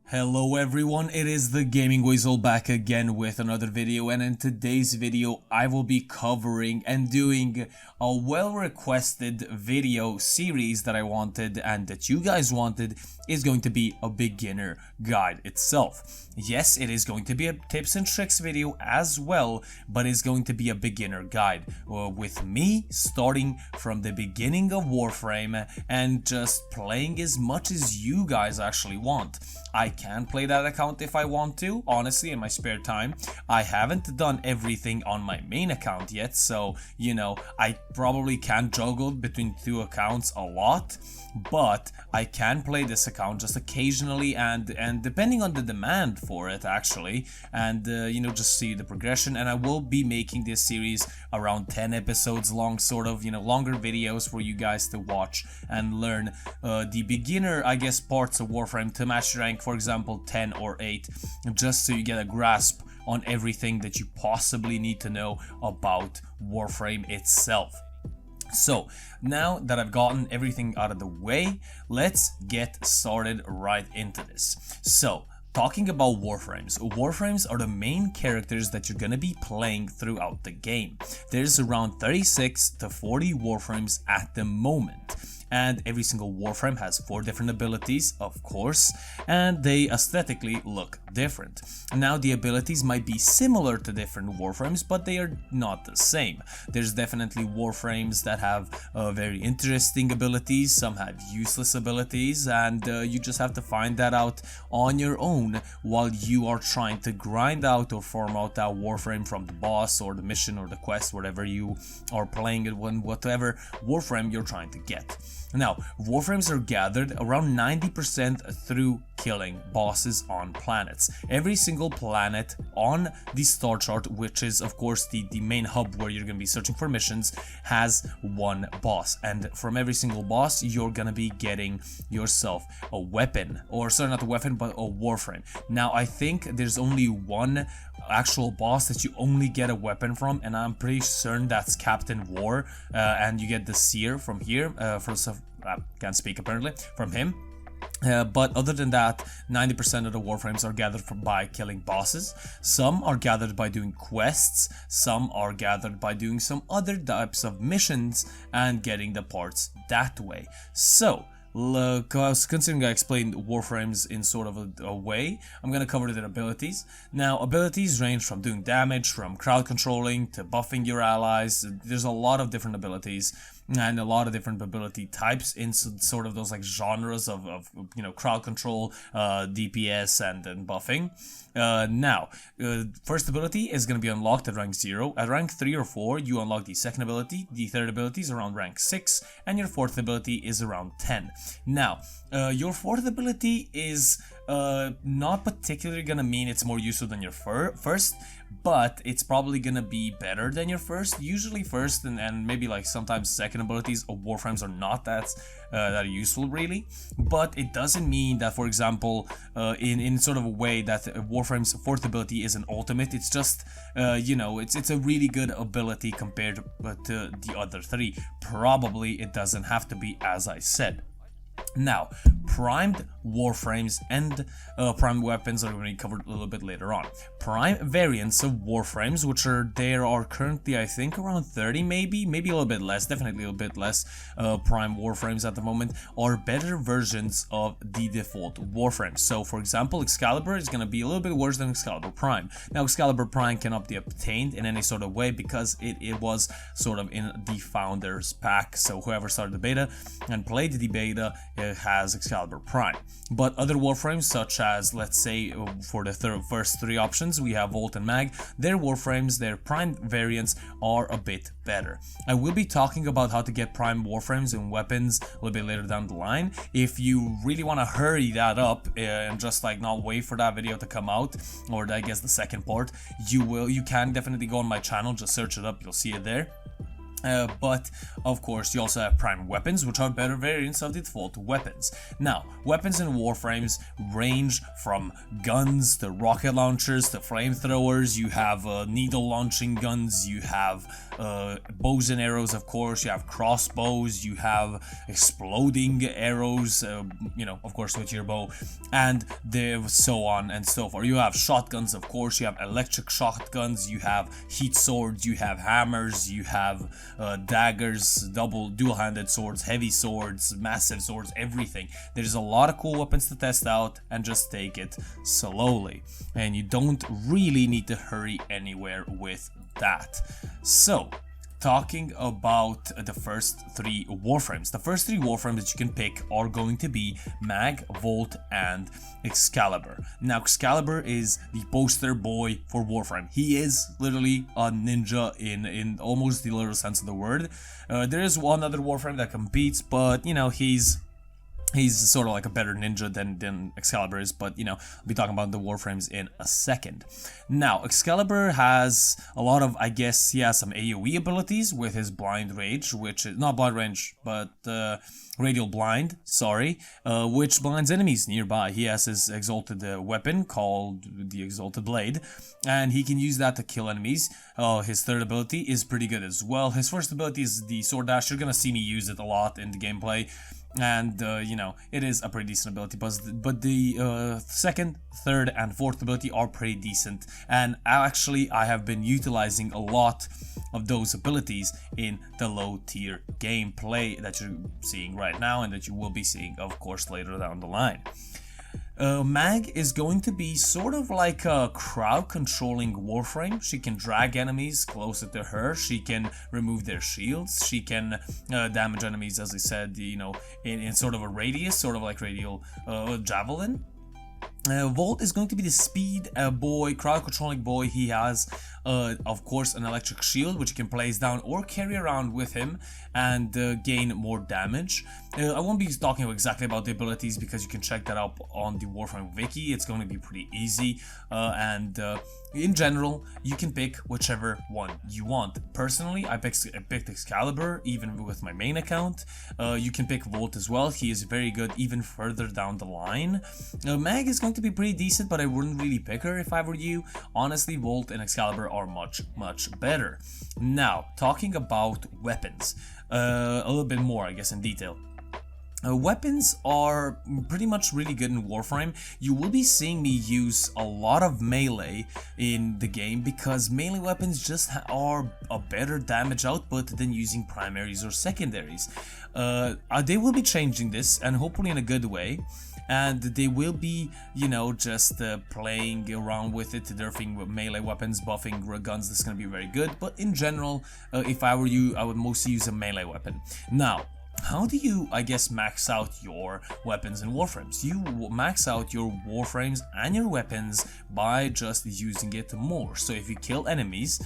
Hello everyone, it is the Gaming Weasel back again with another video, and in today's video I will be covering and doing a well-requested video series that I wanted and that you guys wanted. Is going to be a beginner guide itself. Yes, it is going to be a tips and tricks video as well, but it's going to be a beginner guide with me starting from the beginning of Warframe and just playing as much as you guys actually want. I can play that account if I want to, honestly, in my spare time. I haven't done everything on my main account yet, so, you know, I probably can't juggle between two accounts a lot, but I can play this account just occasionally and depending on the demand for it actually, and you know, just see the progression. And I will be making this series around 10 episodes long, sort of, you know, longer videos for you guys to watch and learn the beginner, I guess, parts of Warframe to match rank, for example 10 or 8, just so you get a grasp on everything that you possibly need to know about Warframe itself. So, now that I've gotten everything out of the way, let's get started right into this. So, talking about Warframes. Warframes are the main characters that you're gonna be playing throughout the game. There's around 36 to 40 Warframes at the moment. And every single Warframe has 4 different abilities, of course, and they aesthetically look different. Now, the abilities might be similar to different Warframes, but they are not the same. There's definitely Warframes that have very interesting abilities, some have useless abilities, and you just have to find that out on your own while you are trying to grind out or farm out that Warframe from the boss or the mission or the quest, whatever you are playing it, whatever Warframe you're trying to get. Now, Warframes are gathered around 90% through killing bosses on planets. Every single planet on the star chart, which is of course the main hub where you're going to be searching for missions, has one boss. And from every single boss, you're going to be getting yourself a weapon. Or sorry, not a weapon, but a Warframe. Now, I think there's only one actual boss that you only get a weapon from, and I'm pretty certain that's Captain War, and you get the Seer from here, can't speak apparently, from him. But other than that, 90% of the Warframes are gathered by killing bosses. Some are gathered by doing quests, some are gathered by doing some other types of missions and getting the parts that way. So, considering I explained Warframes in sort of a way, I'm going to cover their abilities. Now, abilities range from doing damage, from crowd controlling, to buffing your allies. There's a lot of different abilities and a lot of different ability types in sort of those like genres of you know, crowd control, DPS and buffing. Now, first ability is going to be unlocked at rank 0. At rank 3 or 4, you unlock the second ability. The third ability is around rank 6, and your fourth ability is around 10. Now, your fourth ability is not particularly going to mean it's more useful than your first, but it's probably going to be better than your first. Usually first and maybe like sometimes second abilities of Warframes are not that useful really, but it doesn't mean that, for example, in sort of a way that Warframe's fourth ability is an ultimate. It's just you know, it's a really good ability compared to the other 3. Probably it doesn't have to be, as I said. Now, primed Warframes and primed weapons are going to be covered a little bit later on. Prime variants of Warframes, which there are currently, I think, around 30 maybe a little bit less, definitely a little bit less prime Warframes at the moment, are better versions of the default Warframe. So, for example, Excalibur is going to be a little bit worse than Excalibur Prime. Now, Excalibur Prime cannot be obtained in any sort of way because it was sort of in the Founders Pack, so whoever started the beta and played the beta has Excalibur Prime. But other Warframes, such as, let's say, for the first 3 options, we have Volt and Mag. Their Warframes, their Prime variants, are a bit better. I will be talking about how to get Prime Warframes and weapons a little bit later down the line. If you really want to hurry that up and just like not wait for that video to come out, or I guess the second part, you can definitely go on my channel, just search it up, you'll see it there. But of course you also have prime weapons, which are better variants of the default weapons. Now, weapons in Warframes range from guns to rocket launchers to flamethrowers. You have needle launching guns, you have bows and arrows, of course, you have crossbows, you have exploding arrows, you know, of course with your bow, and so on and so forth. You have shotguns, of course, you have electric shotguns, you have heat swords, you have hammers, you have daggers, dual-handed swords, heavy swords, massive swords, everything. There's a lot of cool weapons to test out, and just take it slowly. And you don't really need to hurry anywhere with that. So, talking about the first three Warframes. The first three Warframes that you can pick are going to be Mag, Volt, and Excalibur. Now, Excalibur is the poster boy for Warframe. He is literally a ninja in almost the literal sense of the word. There is one other Warframe that competes, but, you know, he's sort of like a better ninja than Excalibur is, but, you know, I'll be talking about the Warframes in a second. Now, Excalibur has a lot of, I guess, he has some AoE abilities with his Blind Rage, which is, not Blind Range, but Radial Blind, sorry, which blinds enemies nearby. He has his exalted weapon called the Exalted Blade, and he can use that to kill enemies. His third ability is pretty good as well. His first ability is the Sword Dash. You're gonna see me use it a lot in the gameplay. And, you know, it is a pretty decent ability, but the second, third, and fourth ability are pretty decent. And actually, I have been utilizing a lot of those abilities in the low-tier gameplay that you're seeing right now, and that you will be seeing, of course, later down the line. Mag is going to be sort of like a crowd-controlling Warframe. She can drag enemies closer to her, she can remove their shields, she can damage enemies, as I said, you know, in sort of a radius, sort of like Radial Javelin. Volt is going to be the speed boy, crowd-controlling boy. He has, of course, an electric shield, which he can place down or carry around with him and gain more damage. I won't be talking exactly about the abilities because you can check that out on the Warframe wiki. It's going to be pretty easy, and in general, you can pick whichever one you want. Personally, I picked Excalibur, even with my main account. You can pick Volt as well. He is very good even further down the line. Mag is going to be pretty decent, but I wouldn't really pick her if I were you. Honestly, Volt and Excalibur are much better. Now, talking about weapons, a little bit more, I guess, in detail. Weapons are pretty much really good in Warframe. You will be seeing me use a lot of melee in the game because melee weapons just are a better damage output than using primaries or secondaries. They will be changing this, and hopefully in a good way. And they will be, you know, just playing around with it, nerfing melee weapons, buffing guns. This is going to be very good. But in general, if I were you, I would mostly use a melee weapon. Now, how do you, I guess, max out your weapons in Warframes? You max out your Warframes and your weapons by just using it more. So if you kill enemies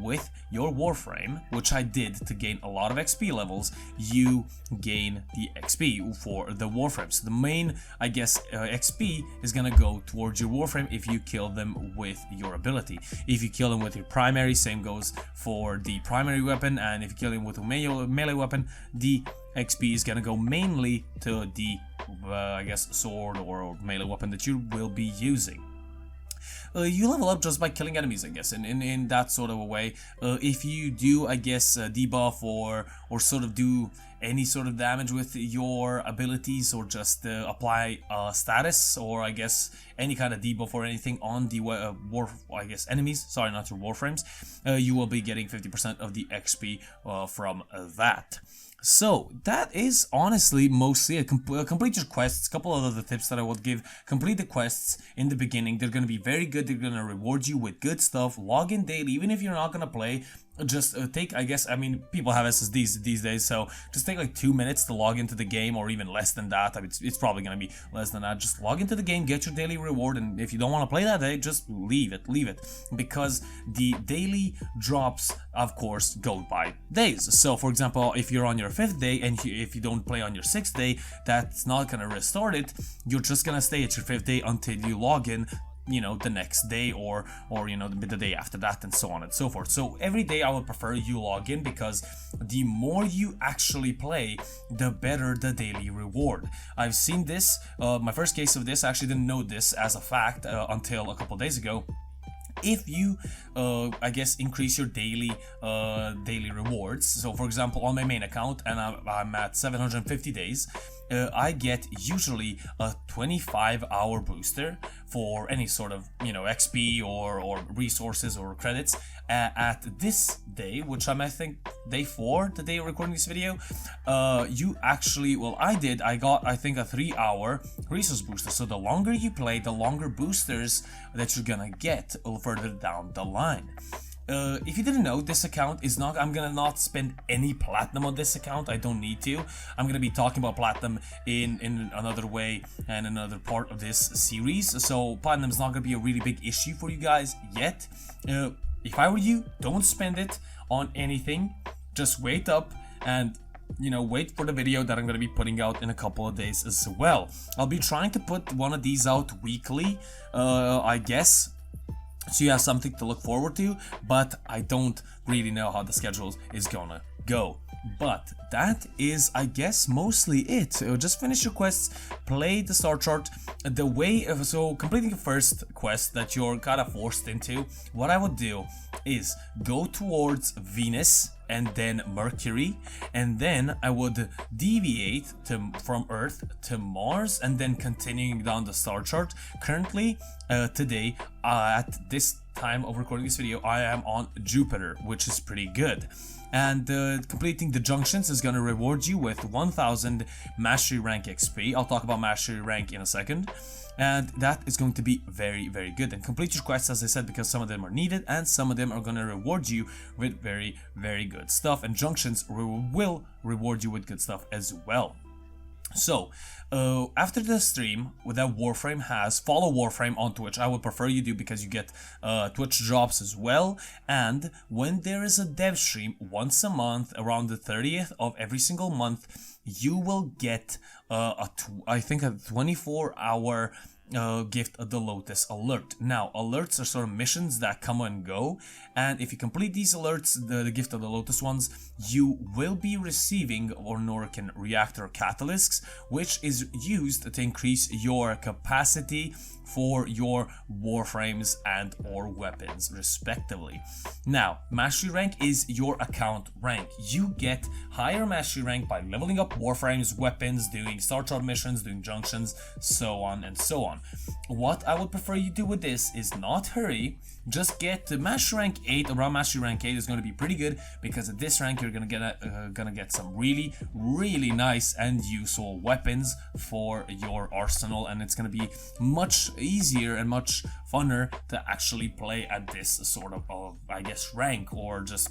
with your Warframe, which I did to gain a lot of XP levels, you gain the XP for the Warframes. So the main, I guess, XP is gonna go towards your Warframe if you kill them with your ability. If you kill them with your primary, same goes for the primary weapon, and if you kill them with a melee weapon, the XP is gonna go mainly to the, I guess, sword or melee weapon that you will be using. You level up just by killing enemies, I guess, in that sort of a way. If you do, I guess, debuff or sort of do any sort of damage with your abilities, or just apply status, or I guess any kind of debuff or anything on the enemies, sorry, not your Warframes, you will be getting 50% of the XP from that. So that is honestly mostly it. Complete your quests. A couple of other tips that I would give: complete the quests in the beginning. They're going to be very good. They're going to reward you with good stuff. Log in daily, even if you're not going to play. Just take, I guess, I mean, people have SSDs these days, so just take like 2 minutes to log into the game, or even less than that. I mean, it's probably going to be less than that. Just log into the game, get your daily reward, and if you don't want to play that day, just leave it, because the daily drops, of course, go by days. So, for example, if you're on your 5th day, and if you don't play on your 6th day, that's not going to restart it. You're just going to stay at your 5th day until you log in you know, the next day or you know, the day after that, and so on and so forth. So every day I would prefer you log in, because the more you actually play, the better the daily reward. I've seen this, my first case of this, I actually didn't know this as a fact until a couple days ago. If you I guess increase your daily rewards, so for example on my main account, and I'm at 750 days, I get usually a 25-hour booster for any sort of, you know, XP or resources or credits at this day, which I'm, I think, day 4, the day of recording this video. You actually, well, I got, I think, a 3-hour resource booster. So the longer you play, the longer boosters that you're gonna get further down the line. If you didn't know, this account is not, I'm gonna not spend any platinum on this account. I don't need to. I'm gonna be talking about platinum in another way and another part of this series, so platinum is not gonna be a really big issue for you guys yet. If I were you, don't spend it on anything. Just wait up and, you know, wait for the video that I'm going to be putting out in a couple of days as well. I'll be trying to put one of these out weekly, I guess, so you have something to look forward to, but I don't really know how the schedule is gonna go. But that is, I guess, mostly it. So just finish your quests, play the star chart. The way of, so completing the first quest that you're kind of forced into, what I would do is go towards Venus and then Mercury, and then I would deviate from Earth to Mars, and then continuing down the star chart. Currently, today, at this time of recording this video, I am on Jupiter, which is pretty good. And completing the junctions is going to reward you with 1000 Mastery Rank XP. I'll talk about Mastery Rank in a second. And that is going to be very, very good. And complete your quests, as I said, because some of them are needed and some of them are going to reward you with very, very good stuff. And junctions will reward you with good stuff as well. So, after the stream that Warframe has, follow Warframe on Twitch. I would prefer you do, because you get Twitch drops as well. And when there is a dev stream once a month, around the 30th of every single month, you will get I think a 24-hour gift of the Lotus alert. Now, alerts are sort of missions that come and go, and if you complete these alerts, the gift of the Lotus ones, you will be receiving Norcan reactor catalysts, which is used to increase your capacity for your Warframes and or weapons, respectively. Now, Mastery Rank is your account rank. You get higher Mastery Rank by leveling up Warframes, weapons, doing Star Chart missions, doing junctions, so on and so on. What I would prefer you do with this is not hurry, just get to Mastery Rank 8. Around Mastery Rank 8 is going to be pretty good, because at this rank you're gonna get some really, really nice and useful weapons for your arsenal, and it's gonna be much easier and much funner to actually play at this sort of I guess, rank, or just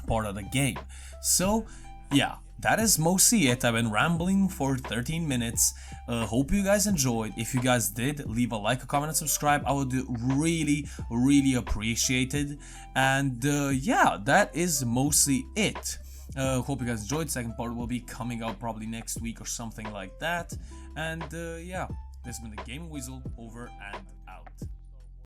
part of the game. So yeah, that is mostly it. I've been rambling for 13 minutes. Hope you guys enjoyed. If you guys did, leave a like, a comment, and subscribe. I would really, really appreciate it. And yeah, that is mostly it. Hope you guys enjoyed. Second part will be coming out probably next week or something like that. And yeah, this has been the Gaming Weasel, over and